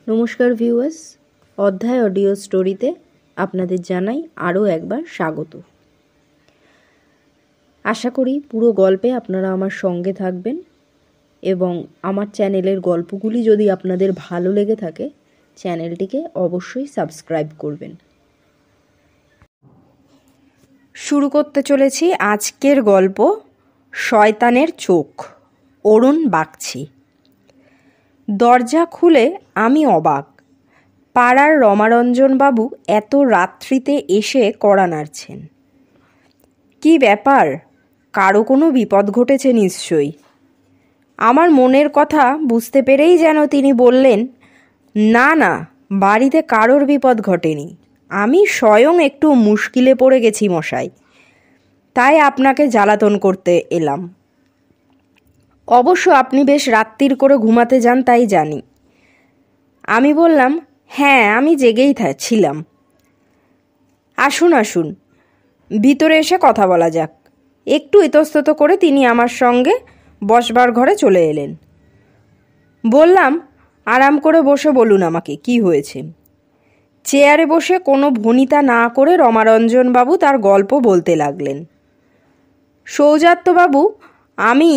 নমস্কার ভিউয়ার্স, অধ্যায় অডিও স্টোরিতে আপনাদের জানাই আরও একবার স্বাগত। আশা করি পুরো গল্পে আপনারা আমার সঙ্গে থাকবেন এবং আমার চ্যানেলের গল্পগুলি যদি আপনাদের ভালো লেগে থাকে চ্যানেলটিকে অবশ্যই সাবস্ক্রাইব করবেন। শুরু করতে চলেছি আজকের গল্প শয়তানের চোখ, অরুণ বাগচি। দরজা খুলে আমি অবাক। পাড়ার রমারঞ্জনবাবু এত রাত্রিতে এসে কড়া নাড়ছেন। কি ব্যাপার, কারো কোনো বিপদ ঘটেছে নিশ্চয়ই। আমার মনের কথা বুঝতে পেরেই যেন তিনি বললেন, না না, বাড়িতে কারোর বিপদ ঘটেনি, আমি স্বয়ং একটু মুশকিলে পড়ে গেছি মশাই, তাই আপনাকে জ্বালাতন করতে এলাম। অবশ্য আপনি বেশ রাত্তির করে ঘুমাতে যান তাই জানি। আমি বললাম, হ্যাঁ, আমি জেগেই ছিলাম। আসুন আসুন, ভিতরে এসে কথা বলা যাক। একটু ইতস্তত করে তিনি আমার সঙ্গে বসবার ঘরে চলে এলেন। বললাম, আরাম করে বসে বলুন আমাকে কি হয়েছে। চেয়ারে বসে কোনো ভনিতা না করে রমারঞ্জনবাবু তার গল্প বলতে লাগলেন। সৌজাত্যবাবু, আমি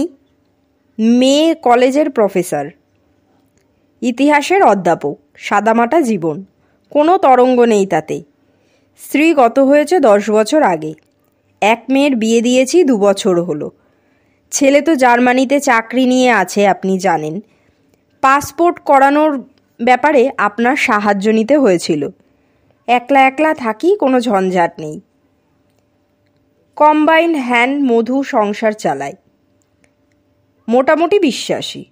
মেয়ে কলেজের প্রফেসর, ইতিহাসের অধ্যাপক, সাদামাটা জীবন, কোনো তরঙ্গ নেই তাতে। স্ত্রী গত হয়েছে 10 বছর আগে। এক মেয়ের বিয়ে দিয়েছি 2 বছর হলো। ছেলে তো জার্মানিতে চাকরি নিয়ে আছে, আপনি জানেন। পাসপোর্ট করানোর ব্যাপারে আপনার সাহায্য নিতে হয়েছিল। একলা একলা থাকি, কোনো ঝঞ্ঝাট নেই। কম্বাইন্ড হ্যান্ড মধু সংসার চালায়, মোটামুটি বিশ্বাসী।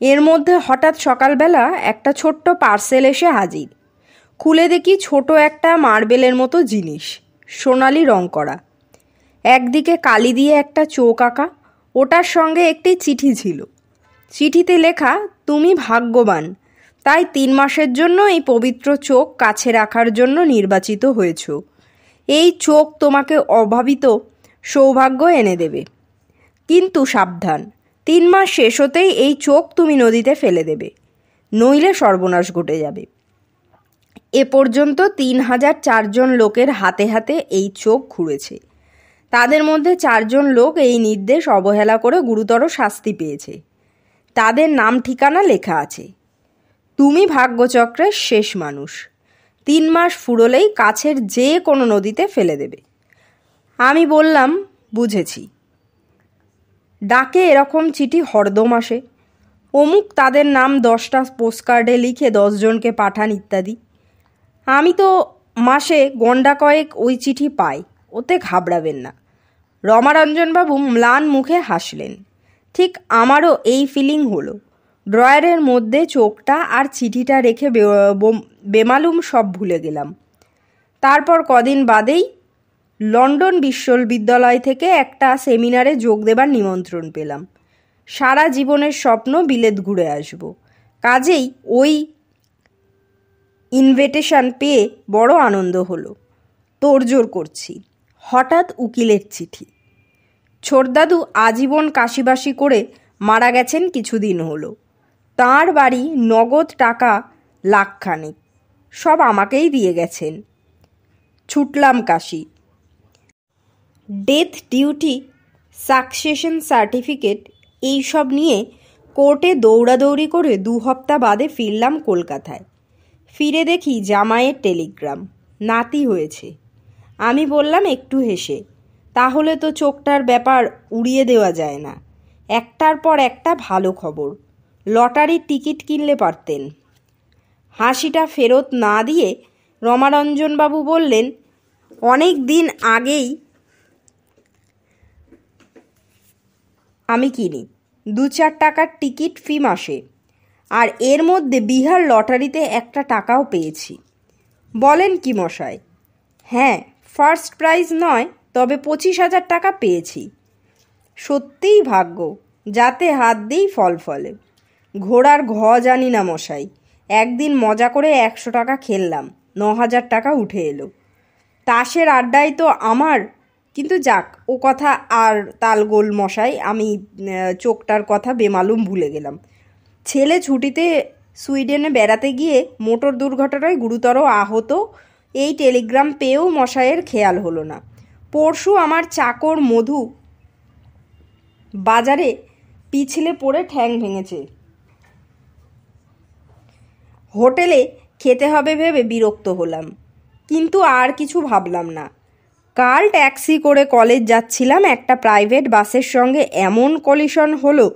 এর মধ্যে হঠাৎ সকালবেলা একটা ছোট্ট পার্সেল এসে হাজির। খুলে দেখি ছোট একটা মার্বেলের মতো জিনিস, সোনালি রং করা, একদিকে কালি দিয়ে একটা চোখ আঁকা। ওটার সঙ্গে একটি চিঠি ছিল। চিঠিতে লেখা, তুমি ভাগ্যবান, তাই 3 মাসের জন্য এই পবিত্র চোখ কাছে রাখার জন্য নির্বাচিত হয়েছ। এই চোখ তোমাকে অভাবিত সৌভাগ্য এনে দেবে, কিন্তু সাবধান, 3 মাস শেষ হতেই এই চোখ তুমি নদীতে ফেলে দেবে, নইলে সর্বনাশ ঘটে যাবে। এ পর্যন্ত 3004 জন লোকের হাতে হাতে এই চোখ ঘুরেছে। তাদের মধ্যে 4 জন লোক এই নির্দেশ অবহেলা করে গুরুতর শাস্তি পেয়েছে। তাদের নাম ঠিকানা লেখা আছে। তুমি ভাগ্যচক্রের শেষ মানুষ। 3 মাস ফুরলেই কাছের যে কোনো নদীতে ফেলে দেবে। আমি বললাম, বুঝেছি। ডাকে এরকম চিঠি হরদম আসে। অমুক তাদের নাম 10টা পোস্টকার্ডে লিখে 10 জনকে পাঠান ইত্যাদি। আমি তো মাসে গন্ডা কয়েক ওই চিঠি পাই, ওতে ঘাবড়াবেন না। রমারঞ্জনবাবু ম্লান মুখে হাসলেন। ঠিক আমারও এই ফিলিং হলো। ড্রয়ারের মধ্যে চোখটা আর চিঠিটা রেখে বেমালুম সব ভুলে গেলাম। তারপর কদিন বাদেই লন্ডন বিশ্ববিদ্যালয় থেকে একটা সেমিনারে যোগ দেবার নিমন্ত্রণ পেলাম। সারা জীবনের স্বপ্ন বিলেত ঘুরে আসব, কাজেই ওই ইনভিটেশন পেয়ে বড় আনন্দ হলো। তোড়জোড় করছি, হঠাৎ উকিলের চিঠি। ছোটদাদু আজীবন কাশিবাসি করে মারা গেছেন কিছুদিন হলো। তাঁর বাড়ি, নগদ টাকা লাখখানেক, সব আমাকেই দিয়ে গেছেন। ছুটলাম কাশি। ডেথ ডিউটি, সাকসেশন সার্টিফিকেট এইসব নিয়ে কোর্টে দৌড়াদৌড়ি করে 2 হপ্তা বাদে ফিরলাম কলকাতায়। ফিরে দেখি জামাইয়ের টেলিগ্রাম, নাতি হয়েছে। আমি বললাম একটু হেসে, তাহলে তো চোখটার ব্যাপার উড়িয়ে দেওয়া যায় না। একটার পর একটা ভালো খবর। লটারির টিকিট কিনলে পারতেন। হাসিটা ফেরত না দিয়ে রমারঞ্জনবাবু বললেন, অনেক দিন আগেই আমি কিনি, 2-4 টাকার টিকিট ফি মাসে, আর এর মধ্যে বিহার লটারিতে একটা টাকাও পেয়েছি। বলেন কি মশাই? হ্যাঁ, ফার্স্ট প্রাইজ নয়, তবে 25,000 টাকা পেয়েছি। সত্যিই ভাগ্য, যাতে হাত দিই ফল ফলে। ঘোড়ার জানি না মশাই, একদিন মজা করে 100 টাকা খেললাম, 9,000 টাকা উঠে এলো। তাসের আড্ডায় তো আমার, কিন্তু যাক, ও কথা আর তালগোল মশাই, আমি চোখটার কথা বেমালুম ভুলে গেলাম। ছেলে ছুটিতে সুইডেনে বেড়াতে গিয়ে মোটর দুর্ঘটনায় গুরুতর আহত, এই টেলিগ্রাম পেয়েও মশাইয়ের খেয়াল হলো না। পরশু আমার চাকর মধু বাজারে পিছলে পড়ে ঠ্যাং ভেঙেছে। হোটেলে খেতে হবে ভেবে বিরক্ত হলাম, কিন্তু আর কিছু ভাবলাম না। কাল ট্যাক্সি করে কলেজ যাচ্ছিলাম, একটা প্রাইভেট বাসের সঙ্গে এমন কলিশন হলো,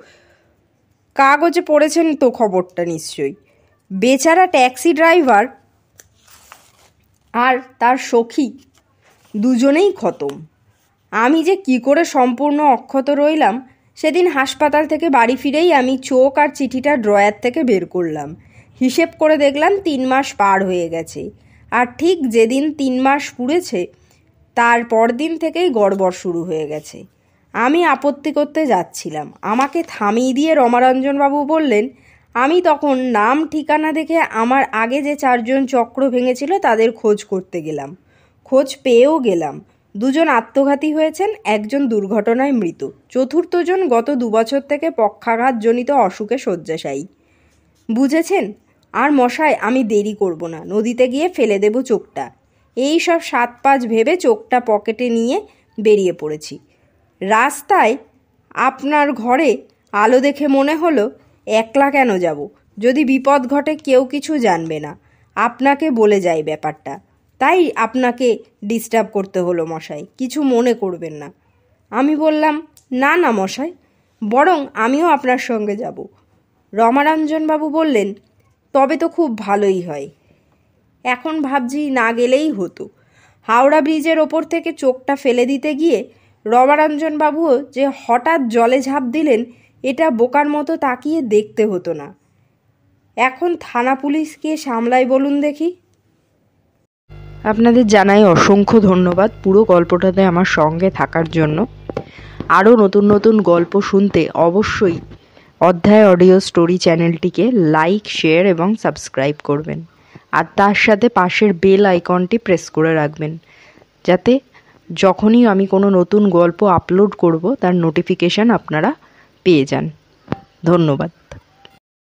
কাগজে পড়েছেন তো খবরটা নিশ্চয়ই। বেচারা ট্যাক্সি ড্রাইভার আর তার সখী দুজনেই খতম। আমি যে কি করে সম্পূর্ণ অক্ষত রইলাম, সেদিন হাসপাতাল থেকে বাড়ি ফিরেই আমি চোখ আর চিঠিটা ড্রয়ার থেকে বের করলাম। হিসেব করে দেখলাম 3 মাস পার হয়ে গেছে। আর ঠিক যেদিন 3 মাস পুড়েছে তার পরদিন থেকেই গড়বড় শুরু হয়ে গেছে। আমি আপত্তি করতে যাচ্ছিলাম, আমাকে থামিয়ে দিয়ে রমারঞ্জনবাবু বললেন। আমি তখন নাম ঠিকানা দেখে আমার আগে যে 4 জন চক্র ভেঙেছিল তাদের খোঁজ করতে গেলাম। খোঁজ পেয়েও গেলাম। 2 জন আত্মঘাতী হয়েছেন, 1 জন দুর্ঘটনায় মৃত, 4র্থ জন গত 2 বছর থেকে পক্ষাঘাতজনিত অসুখে শয্যাশায়ী। বুঝেছেন? আর মশাই, আমি দেরি করব না, নদীতে গিয়ে ফেলে দেব চোখটা। এই সব 7-5 ভেবে চোখটা পকেটে নিয়ে বেরিয়ে পড়েছি। রাস্তায় আপনার ঘরে আলো দেখে মনে হলো একলা কেন যাব, যদি বিপদ ঘটে কেউ কিছু জানবে না, আপনাকে বলে যাই ব্যাপারটা, তাই আপনাকে ডিস্টার্ব করতে হলো মশাই, কিছু মনে করবেন না। আমি বললাম, না না মশাই, বরং আমিও আপনার সঙ্গে যাব। রমারঞ্জনবাবু বললেন, তবে তো খুব ভালোই হয়। এখন ভাবছি না গেলেই হতো। হাওড়া ব্রিজের ওপর থেকে চোখটা ফেলে দিতে গিয়ে রমারঞ্জনবাবুও যে হঠাৎ জলে ঝাঁপ দিলেন, এটা বোকার মতো তাকিয়ে দেখতে হতো না। এখন থানা পুলিশকে সামলাই বলুন দেখি। আপনাদের জানাই অসংখ্য ধন্যবাদ পুরো গল্পটাতে আমার সঙ্গে থাকার জন্য। আরও নতুন নতুন গল্প শুনতে অবশ্যই অধ্যায় অডিও স্টোরি চ্যানেলটিকে লাইক, শেয়ার এবং সাবস্ক্রাইব করবেন। আর তার সাথে পাশের বেল আইকনটি প্রেস করে রাখবেন, যাতে যখনই আমি কোনো নতুন গল্প আপলোড করব তার নোটিফিকেশান আপনারা পেয়ে যান। ধন্যবাদ।